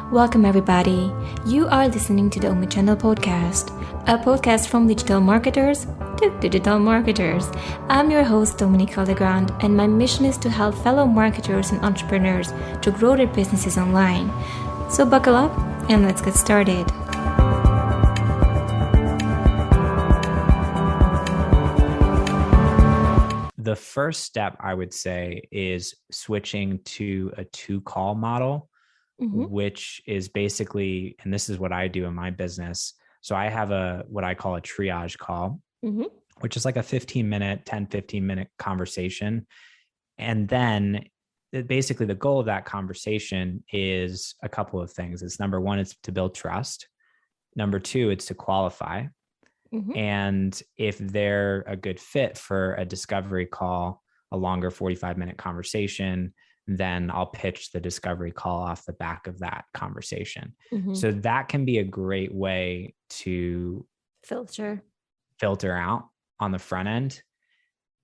Welcome, everybody. You are listening to the Omnichannel Podcast, a podcast from digital marketers to digital marketers. I'm your host, Dominique Legrand, and my mission is to help fellow marketers and entrepreneurs to grow their businesses online. So buckle up and let's get started. The first step, I would say, is switching to a 2-call model, which is basically, and this is what I do in my business. So I have what I call a triage call, which is like a 15 minute conversation. And then basically the goal of that conversation is a couple of things. It's number one, it's to build trust. Number two, it's to qualify. And if they're a good fit for a discovery call, a longer 45-minute conversation, then I'll pitch the discovery call off the back of that conversation. So that can be a great way to filter out on the front end.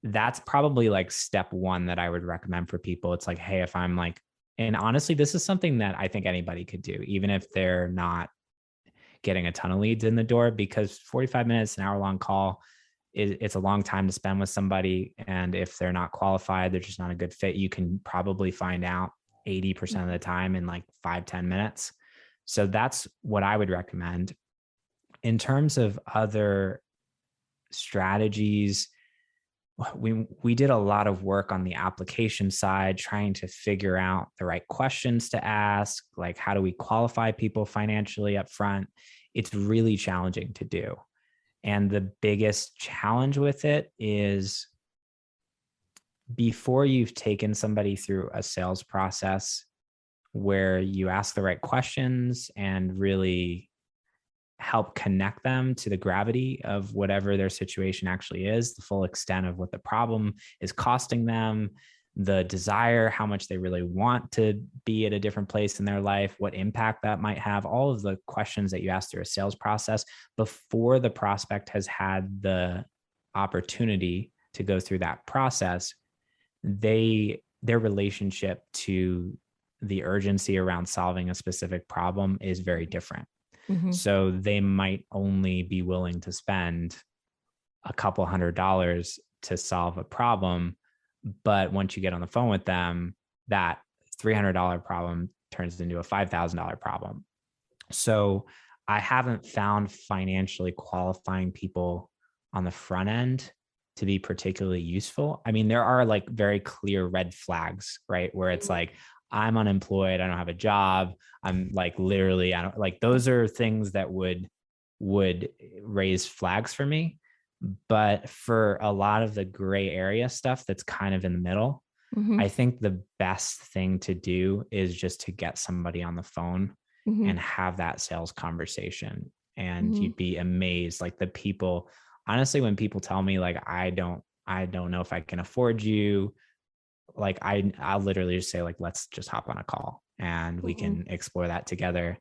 That's probably like step one that I would recommend for people. It's like, hey, if I'm like, and honestly, this is something that I think anybody could do, even if they're not getting a ton of leads in the door, because 45 minutes, an hour-long call, it's a long time to spend with somebody. And if they're not qualified, they're just not a good fit, you can probably find out 80% of the time in like 5-10 minutes. So that's what I would recommend. In terms of other strategies, we did a lot of work on the application side, trying to figure out the right questions to ask, like how do we qualify people financially up front? It's really challenging to do. And the biggest challenge with it is before you've taken somebody through a sales process where you ask the right questions and really help connect them to the gravity of whatever their situation actually is, the full extent of what the problem is costing them, the desire, how much they really want to be at a different place in their life, what impact that might have, all of the questions that you ask through a sales process before the prospect has had the opportunity to go through that process, their relationship to the urgency around solving a specific problem is very different. So they might only be willing to spend a couple $100 to solve a problem. But once you get on the phone with them, that $300 problem turns into a $5,000 problem. So I haven't found financially qualifying people on the front end to be particularly useful. I mean, there are like very clear red flags, right? Where it's like, I'm unemployed, I don't have a job, I'm like literally, I don't like, those are things that would raise flags for me. But for a lot of the gray area stuff that's kind of in the middle, I think the best thing to do is just to get somebody on the phone and have that sales conversation. And you'd be amazed. Like the people, honestly, when people tell me like, I don't know if I can afford you, like I'll literally just say like, let's just hop on a call and we can explore that together.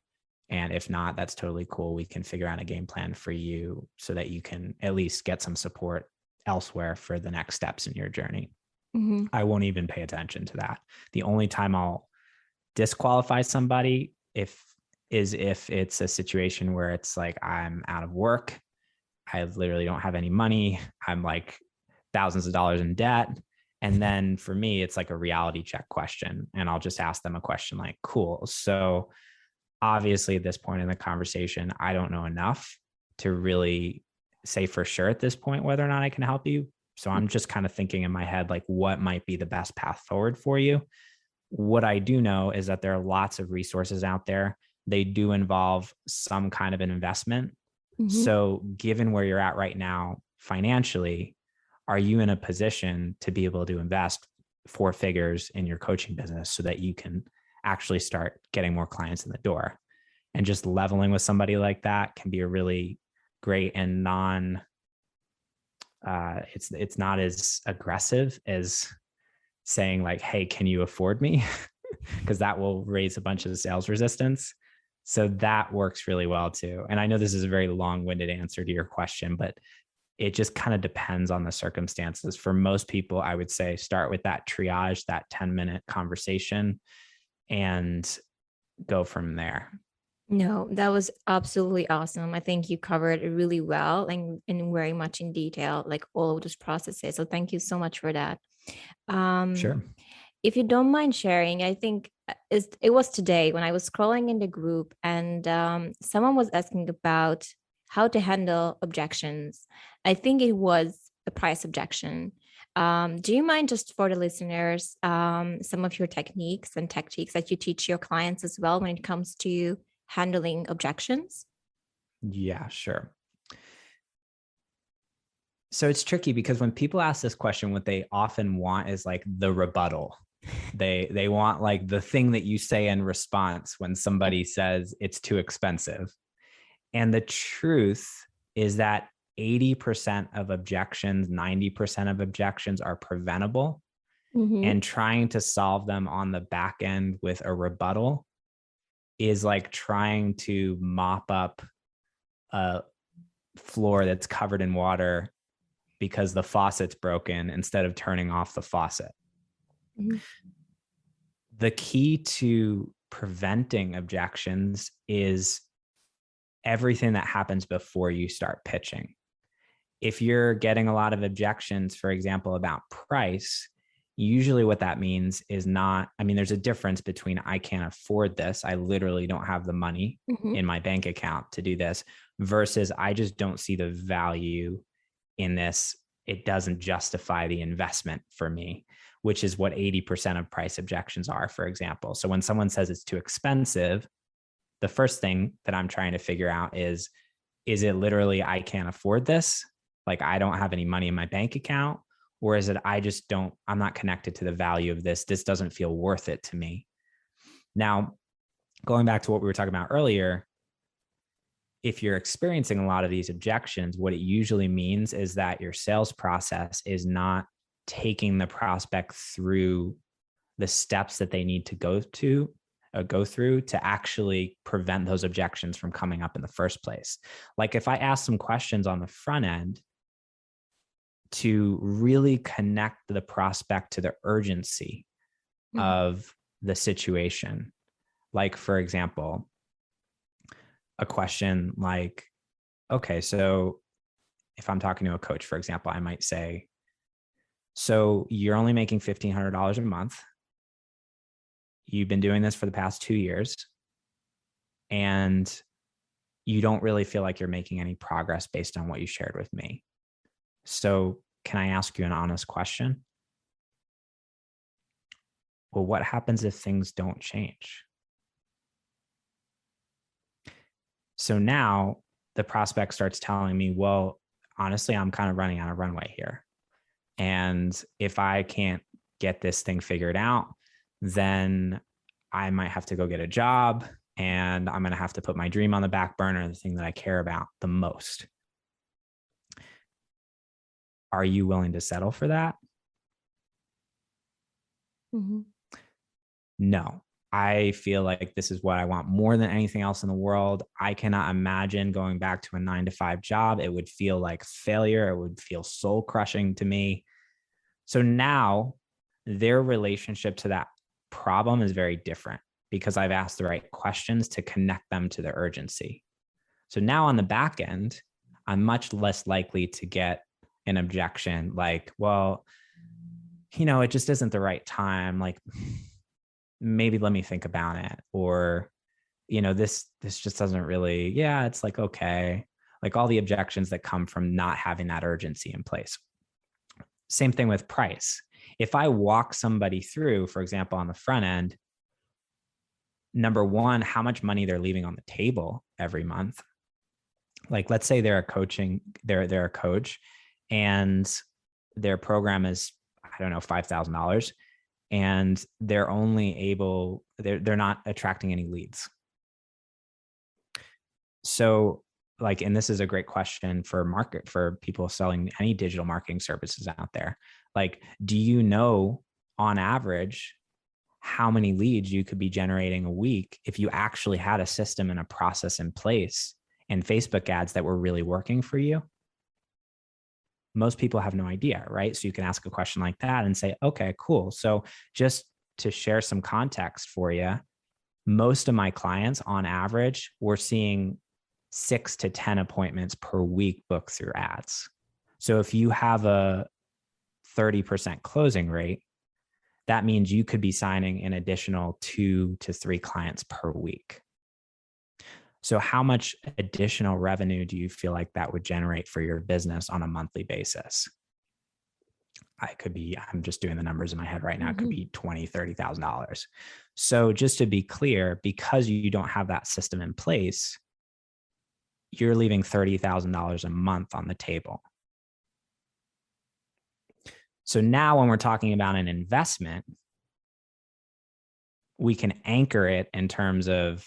And if not, that's totally cool. We can figure out a game plan for you so that you can at least get some support elsewhere for the next steps in your journey. I won't even pay attention to that. The only time I'll disqualify somebody if it's a situation where it's like, I'm out of work, I literally don't have any money, I'm like thousands of dollars in debt. And then for me, it's like a reality check question. And I'll just ask them a question like, cool. So obviously at this point in the conversation, I don't know enough to really say for sure at this point whether or not I can help you. So I'm just kind of thinking in my head, like what might be the best path forward for you. What I do know is that there are lots of resources out there. They do involve some kind of an investment. So given where you're at right now financially, are you in a position to be able to invest 4 figures in your coaching business so that you can actually start getting more clients in the door? And just leveling with somebody like that can be a really great and it's not as aggressive as saying like, hey, can you afford me? Because that will raise a bunch of sales resistance. So that works really well too. And I know this is a very long-winded answer to your question, but it just kind of depends on the circumstances. For most people, I would say start with that triage, that 10-minute conversation, and go from there. No, that was absolutely awesome. I think you covered it really well and very much in detail, like all of those processes. So thank you so much for that. Um, Sure. if you don't mind sharing, I think it was today when I was scrolling in the group and someone was asking about how to handle objections. I think it was a price objection. Do you mind just for the listeners, some of your techniques and tactics that you teach your clients as well when it comes to handling objections? Yeah, sure. So it's tricky because when people ask this question, what they often want is like the rebuttal. They want like the thing that you say in response when somebody says it's too expensive. And the truth is that 80% of objections, 90% of objections are preventable. Mm-hmm. And trying to solve them on the back end with a rebuttal is like trying to mop up a floor that's covered in water because the faucet's broken instead of turning off the faucet. Mm-hmm. The key to preventing objections is everything that happens before you start pitching. If you're getting a lot of objections, for example, about price, usually what that means is not, I mean, there's a difference between I can't afford this, I literally don't have the money Mm-hmm. in my bank account to do this, versus I just don't see the value in this. It doesn't justify the investment for me, which is what 80% of price objections are, for example. So when someone says it's too expensive, the first thing that I'm trying to figure out is it literally I can't afford this? Like I don't have any money in my bank account? Or is it I'm not connected to the value of this. This doesn't feel worth it to me. Now, going back to what we were talking about earlier, if you're experiencing a lot of these objections, what it usually means is that your sales process is not taking the prospect through the steps that they need to go through to actually prevent those objections from coming up in the first place. Like if I ask some questions on the front end to really connect the prospect to the urgency of the situation. Like, for example, a question like, okay, so if I'm talking to a coach, for example, I might say, so you're only making $1,500 a month. You've been doing this for the past 2 years, and you don't really feel like you're making any progress based on what you shared with me. So can I ask you an honest question? Well, what happens if things don't change? So now the prospect starts telling me, well, honestly, I'm kind of running out of runway here. And if I can't get this thing figured out, then I might have to go get a job and I'm going to have to put my dream on the back burner, the thing that I care about the most. Are you willing to settle for that? Mm-hmm. No. I feel like this is what I want more than anything else in the world. I cannot imagine going back to a 9-to-5 job. It would feel like failure. It would feel soul crushing to me. So now their relationship to that problem is very different because I've asked the right questions to connect them to the urgency. So now on the back end, I'm much less likely to get an objection like, well, it just isn't the right time. Like, maybe let me think about it. Or, this just doesn't really, it's like, okay. Like all the objections that come from not having that urgency in place. Same thing with price. If I walk somebody through, for example, on the front end, number one, how much money they're leaving on the table every month. Like, let's say they're a coach and their program is, I don't know, $5,000 and they're not attracting any leads. So like, and this is a great question for people selling any digital marketing services out there. Like, do you know on average how many leads you could be generating a week if you actually had a system and a process in place and Facebook ads that were really working for you? Most people have no idea, right? So you can ask a question like that and say, okay, cool. So just to share some context for you, most of my clients on average, we're seeing 6 to 10 appointments per week booked through ads. So if you have a 30% closing rate, that means you could be signing an additional 2 to 3 clients per week. So how much additional revenue do you feel like that would generate for your business on a monthly basis? I'm just doing the numbers in my head right now. It could be $20,000, $30,000. So just to be clear, because you don't have that system in place, you're leaving $30,000 a month on the table. So now when we're talking about an investment, we can anchor it in terms of,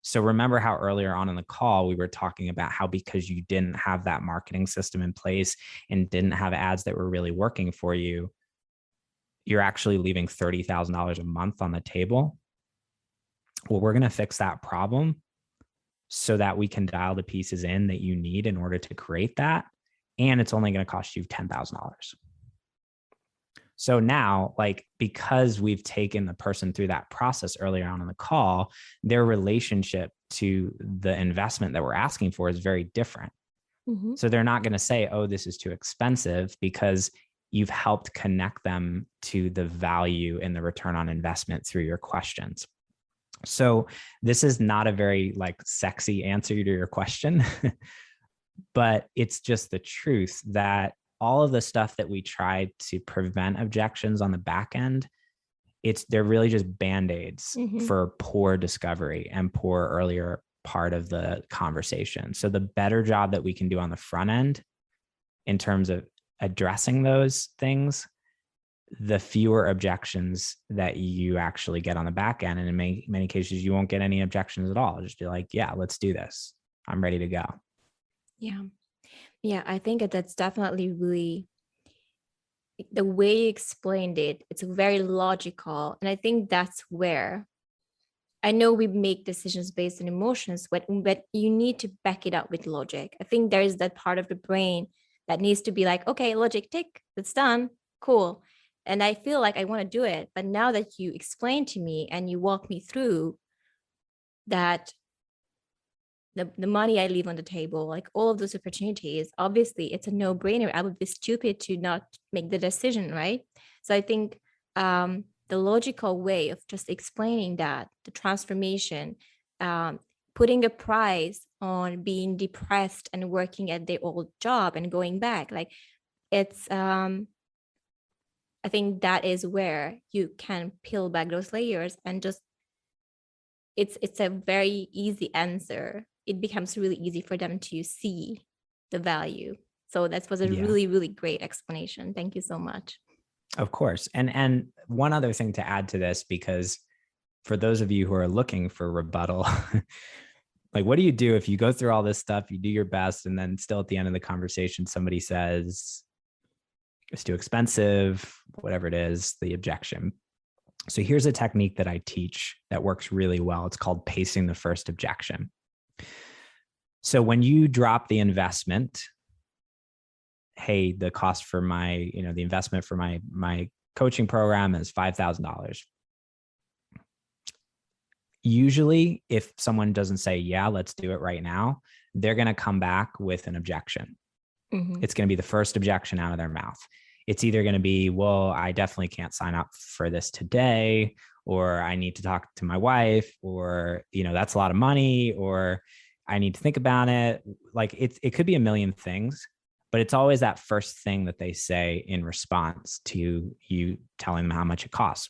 so remember how earlier on in the call, we were talking about how because you didn't have that marketing system in place and didn't have ads that were really working for you, you're actually leaving $30,000 a month on the table. Well, we're going to fix that problem so that we can dial the pieces in that you need in order to create that. And it's only going to cost you $10,000. So now, like, because we've taken the person through that process earlier on in the call, their relationship to the investment that we're asking for is very different. So they're not going to say, oh, this is too expensive, because you've helped connect them to the value and the return on investment through your questions. So this is not a very like sexy answer to your question, but it's just the truth that all of the stuff that we try to prevent objections on the back end, they're really just band-aids for poor discovery and poor earlier part of the conversation. So the better job that we can do on the front end in terms of addressing those things, the fewer objections that you actually get on the back end. And in many cases, you won't get any objections at all. Just be like, yeah, let's do this. I'm ready to go. Yeah. Yeah, I think that's definitely really the way you explained it. It's very logical. And I think that's where I know we make decisions based on emotions, but you need to back it up with logic. I think there is that part of the brain that needs to be like, okay, logic, tick, it's done. Cool. And I feel like I want to do it. But now that you explained to me and you walk me through that, the money I leave on the table, like all of those opportunities, obviously it's a no-brainer. I would be stupid to not make the decision, right? So I think the logical way of just explaining that, the transformation, putting a price on being depressed and working at their old job and going back, like it's, I think that is where you can peel back those layers and just, it's a very easy answer. It becomes really easy for them to see the value. So that was a really, really great explanation. Thank you so much. Of course. And one other thing to add to this, because for those of you who are looking for rebuttal, like, what do you do if you go through all this stuff, you do your best, and then still at the end of the conversation, somebody says it's too expensive, whatever it is, the objection. So here's a technique that I teach that works really well. It's called pacing the first objection. So when you drop the investment, hey, the cost for my, the investment for my coaching program is $5,000. Usually, if someone doesn't say, yeah, let's do it right now, they're going to come back with an objection. It's going to be the first objection out of their mouth. It's either going to be, well, I definitely can't sign up for this today, or I need to talk to my wife, or, that's a lot of money, or I need to think about it. Like it could be a million things, but it's always that first thing that they say in response to you telling them how much it costs.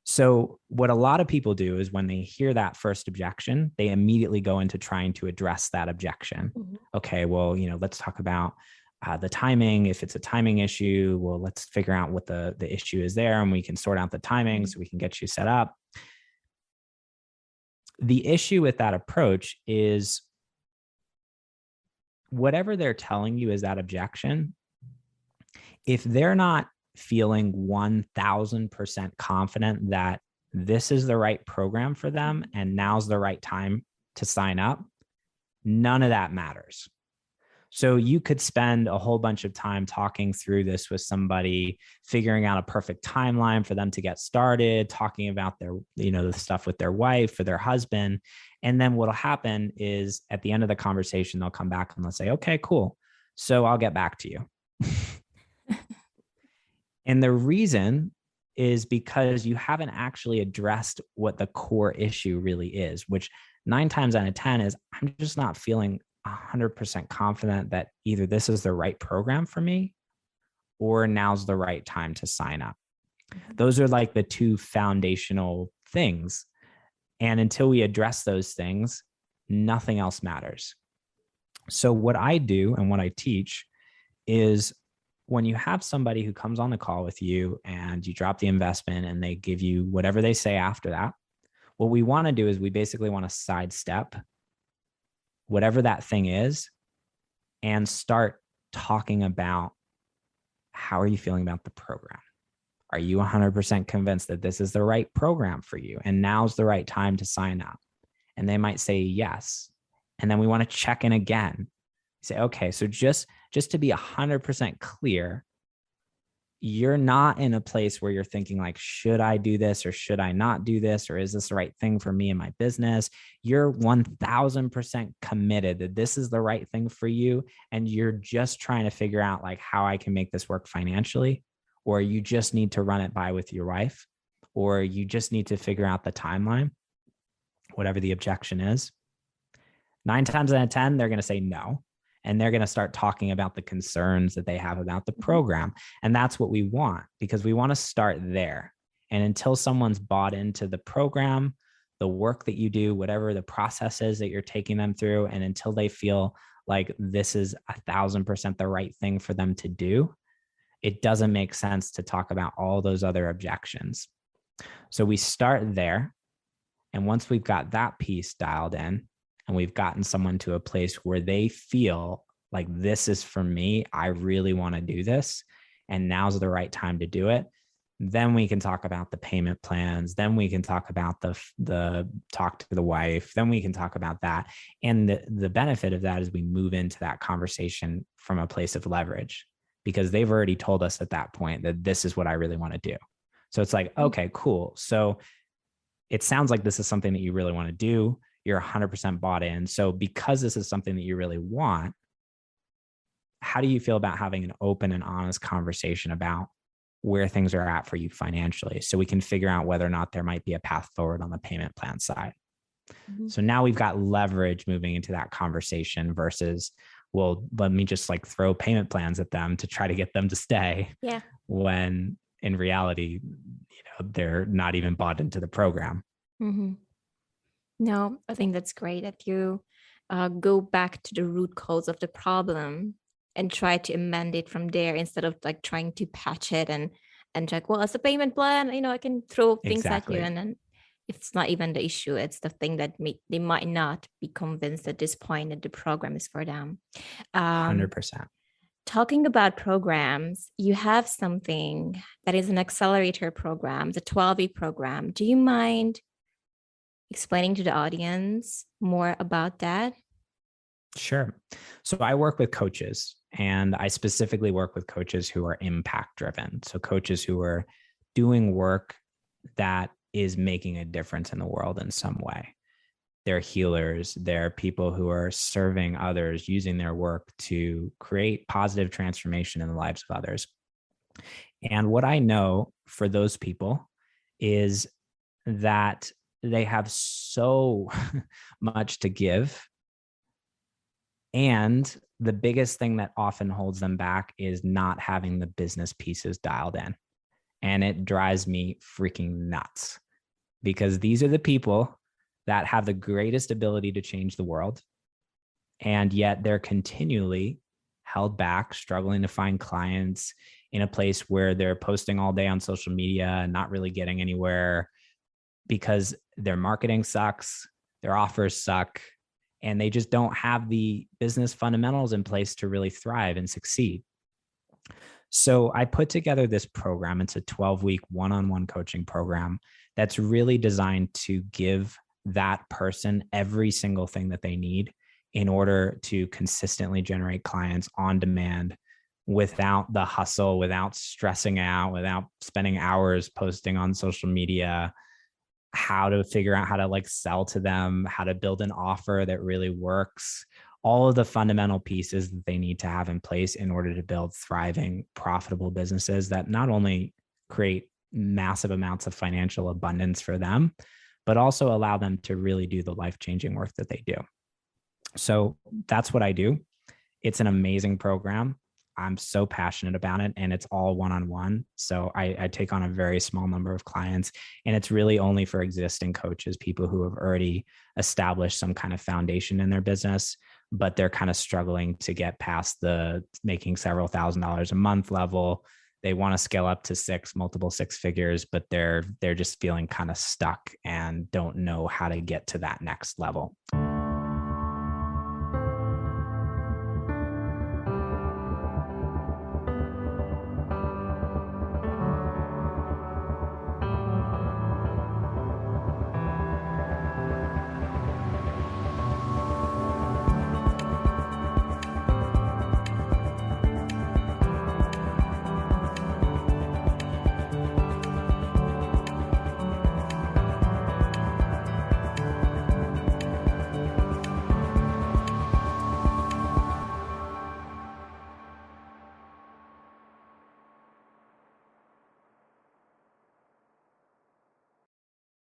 So what a lot of people do is when they hear that first objection, they immediately go into trying to address that objection. Okay, well, let's talk about the timing. If it's a timing issue, well, let's figure out what the issue is there, and we can sort out the timing so we can get you set up. The issue with that approach is whatever they're telling you is that objection. If they're not feeling 1000% confident that this is the right program for them and now's the right time to sign up, none of that matters. So you could spend a whole bunch of time talking through this with somebody, figuring out a perfect timeline for them to get started, talking about their, the stuff with their wife or their husband. And then what'll happen is at the end of the conversation, they'll come back and they'll say, okay, cool. So I'll get back to you. And the reason is because you haven't actually addressed what the core issue really is, which 9 times out of 10 is I'm just not feeling 100% confident that either this is the right program for me or now's the right time to sign up. Those are like the two foundational things. And until we address those things, nothing else matters. So what I do and what I teach is when you have somebody who comes on the call with you and you drop the investment and they give you whatever they say after that, what we want to do is we basically want to sidestep whatever that thing is and start talking about how are you feeling about the program? Are you 100% convinced that this is the right program for you and now's the right time to sign up? And they might say yes. And then we want to check in again. Say, okay, so just to be 100% clear, you're not in a place where you're thinking like, should I do this or should I not do this? Or is this the right thing for me and my business? You're 1000% committed that this is the right thing for you. And you're just trying to figure out like how I can make this work financially, or you just need to run it by with your wife, or you just need to figure out the timeline, whatever the objection is. 9 times out of 10, they're going to say no. And they're going to start talking about the concerns that they have about the program. And that's what we want, because we want to start there. And until someone's bought into the program, the work that you do, whatever the process is that you're taking them through, and until they feel like this is 1000% the right thing for them to do, it doesn't make sense to talk about all those other objections. So we start there. And once we've got that piece dialed in, and we've gotten someone to a place where they feel like this is for me, I really want to do this, and now's the right time to do it, then we can talk about the payment plans. Then we can talk about the talk to the wife. Then we can talk about that. And the benefit of that is we move into that conversation from a place of leverage, because they've already told us at that point that this is what I really want to do. So it's like, okay, cool. So it sounds like this is something that you really want to do. You're 100% bought in. So because this is something that you really want, how do you feel about having an open and honest conversation about where things are at for you financially, so we can figure out whether or not there might be a path forward on the payment plan side? Mm-hmm. So now we've got leverage moving into that conversation versus, well, let me just like throw payment plans at them to try to get them to stay. Yeah. When in reality, they're not even bought into the program. Mm-hmm. No, I think that's great that you go back to the root cause of the problem and try to amend it from there, instead of like trying to patch it and like, well, as a payment plan, I can throw things at you, and then it's not even the issue. It's the thing that they might not be convinced at this point that the program is for them. 100%. Talking about programs, you have something that is an accelerator program, the 12-week program. Do you mind explaining to the audience more about that? Sure. So I work with coaches, and I specifically work with coaches who are impact driven. So coaches who are doing work that is making a difference in the world in some way. They're healers. They're people who are serving others, using their work to create positive transformation in the lives of others. And what I know for those people is that they have so much to give. And the biggest thing that often holds them back is not having the business pieces dialed in. And it drives me freaking nuts, because these are the people that have the greatest ability to change the world. And yet they're continually held back, struggling to find clients, in a place where they're posting all day on social media and not really getting anywhere, because their marketing sucks, their offers suck, and they just don't have the business fundamentals in place to really thrive and succeed. So I put together this program. It's a 12-week one-on-one coaching program that's really designed to give that person every single thing that they need in order to consistently generate clients on demand without the hustle, without stressing out, without spending hours posting on social media, how to figure out how to like sell to them, how to build an offer that really works, all of the fundamental pieces that they need to have in place in order to build thriving, profitable businesses that not only create massive amounts of financial abundance for them, but also allow them to really do the life-changing work that they do. So that's what I do. It's an amazing program. I'm so passionate about it, and it's all one-on-one. So I take on a very small number of clients, and it's really only for existing coaches, people who have already established some kind of foundation in their business, but they're kind of struggling to get past the making several $1,000s a month level. They want to scale up to multiple six figures, but they're just feeling kind of stuck and don't know how to get to that next level.